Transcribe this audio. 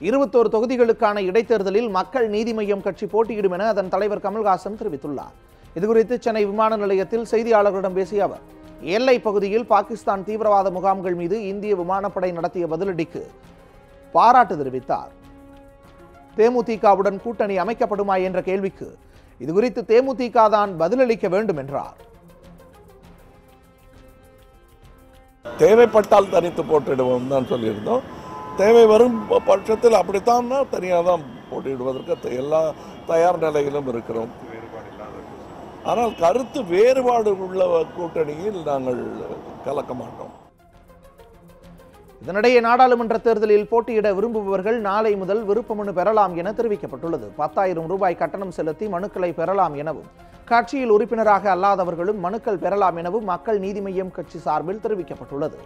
21 தொகுதிகளுக்கான இடைத்தேர்தலில் மக்கள் நீதி மய்யம் கட்சி போட்டியிடும் என அதன் தலைவர் கமல்ஹாசன் தெரிவித்துள்ளார். இதுகுறித்து சென்னை விமான நிலையத்தில் செய்தியாளர்களிடம் பேசிய அவர், எல்லை பகுதியில் பாகிஸ்தான் தீவிரவாத முகாம்கள் மீது இந்திய விமானப்படை நடத்திய பதிலடிக்கு பாராட்டு தெரிவித்தார். தேமுதிகவுடன் கூட்டணி அமைக்கப்படுமா என்ற கேள்விக்கு இதுகுறித்து தேமுதிக தான் பதிலளிக்க வேண்டும் என்றார். தேவைப்பட்டால் தனித்து போட்டிடுவோம் தான் சொல்லியிருந்தோம். தேவை வரும் பட்சத்தில் அப்படித்தான் தனியாக தான் போட்டியிடுவதற்கு எல்லா தயார் நிலையிலும் இருக்கிறோம். ஆனால் கருத்து வேறுபாடு உள்ள கூட்டணியில் நாங்கள் கலக்க மாட்டோம். இதனிடையே நாடாளுமன்ற தேர்தலில் போட்டியிட விரும்புபவர்கள் நாளை முதல் விருப்ப மனு பெறலாம் என தெரிவிக்கப்பட்டுள்ளது. 10,000 ரூபாய் கட்டணம் செலுத்தி மனுக்களை பெறலாம் எனவும், கட்சியில் உறுப்பினராக அல்லாதவர்களும் மனுக்கள் பெறலாம் எனவும் மக்கள் நீதி மய்யம் கட்சி சார்பில் தெரிவிக்கப்பட்டுள்ளது.